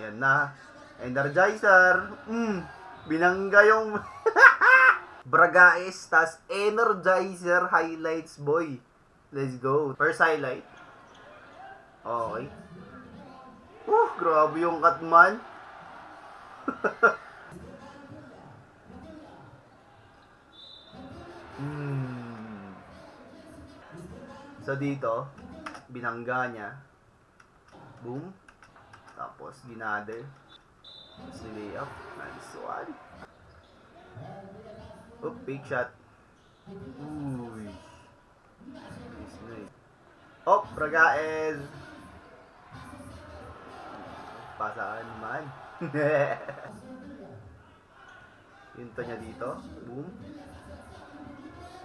Yan na. Energizer. Binangga yung Bragais, tas Energizer highlights, boy. Let's go. First highlight. Okay. Grabe yung Catman. So dito, binangga niya. Boom. Tapos ginade. Tapos layup. Nice one. Big shot. Uy. Nice, nice. Bragaez. Pasaan man. Hinto niya dito. Boom.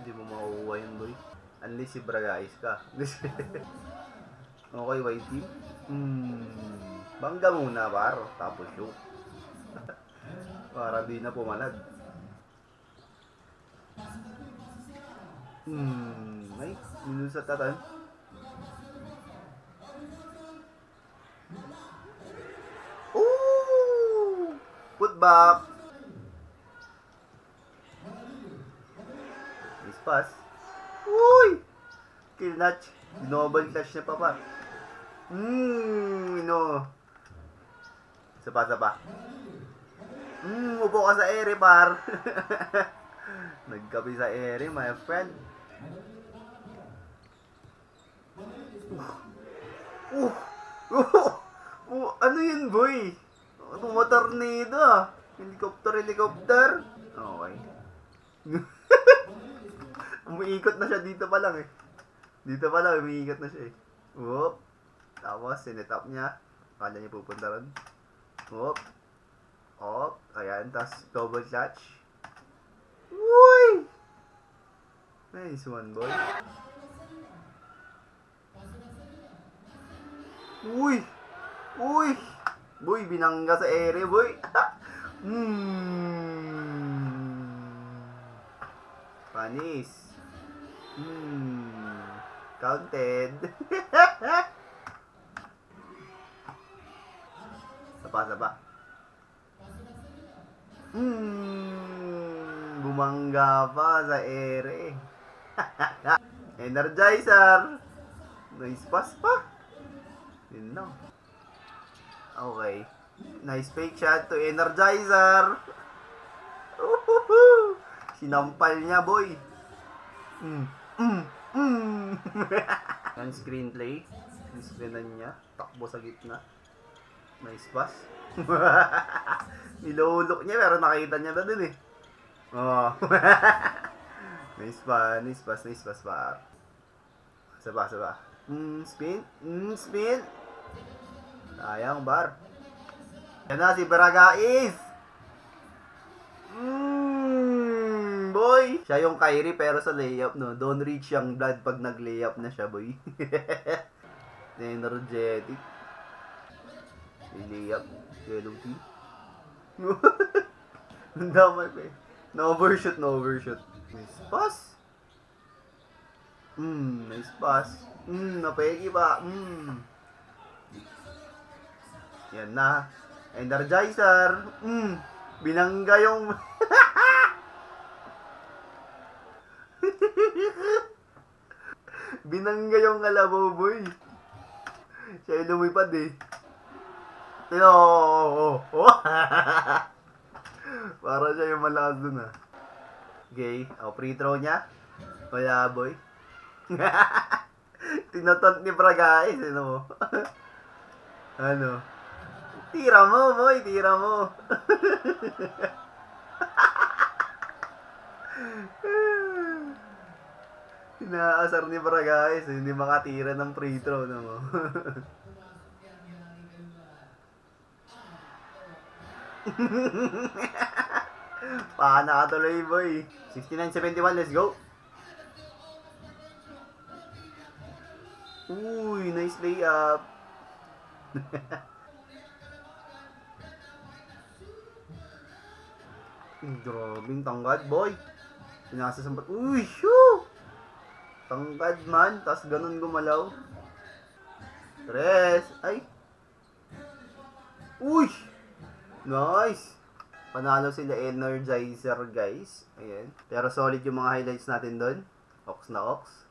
Hindi mo makukuha yun, boy. Unless si Bragaez ka. Okay, white team. Bangga muna, paro. Tapos shoot. Para di na pumalag. Ay, minun sa tatan. Ooh! Put back. Nice pass. Uy! Kill notch. Double clutch niya pa. No. Sapa. Upo ka sa ere, par. Nagkapi sa ere, my friend. Ano yun, boy? Tumatornado ah. Helicopter. Okay. Umiikot na siya dito pa lang eh. Umiikot na siya eh. Whoop. Tapos, sinetap niya. Kala niya pupunta ron. Whoop. Ayan. Tapos, double clutch. Uy! Nice one, boy. Uy! Boy, binangga sa ere, boy. Panis. Counted. Sapa. Bumangga pa sa ere. Energizer. Nice pass pa. Yun lang. Okay. Nice fake shot to Energizer. Sinampal niya, boy. Ang screenplay. Screenan niya. Takbo sa gitna. Nice pass. Nilulok niya pero nakita niya na dun eh. Nice pass pa. Saba. Spin. Sayang, bar. Yan na si Bragaez. Boy. Siya yung Kyrie pero sa layup, no. Don't reach yung blood pag nag-layup na siya, boy. Energetic. Layup. Yellow team. Ang damay pa eh. No overshoot. Nice pass. Nice pass. Napegi pa. Yan na. Energizer. Binangga yung binangga yung kalabaw, boy. Siya yung lumipad eh. Para siya yung malakas dun ah. Okay. Free throw niya. Wala, boy. Tinatant ni Bragaez. Ano mo? Ano? Tira mo, boy. Tira mo. Inaasar ni Bragaez. Hindi makatira ng free throw. Ano mo? Paana ka tuloy, boy. 69-71, let's go. Uy, nice layup. Grabing tanggad, boy. Pinasa sa... Uy, shoo! Tanggad man, tas ganun gumalaw. Tres. Ay. Uy! Nice! Panalo sila Energizer, guys. Ayan. Pero solid yung mga highlights natin doon. Ox na Ox.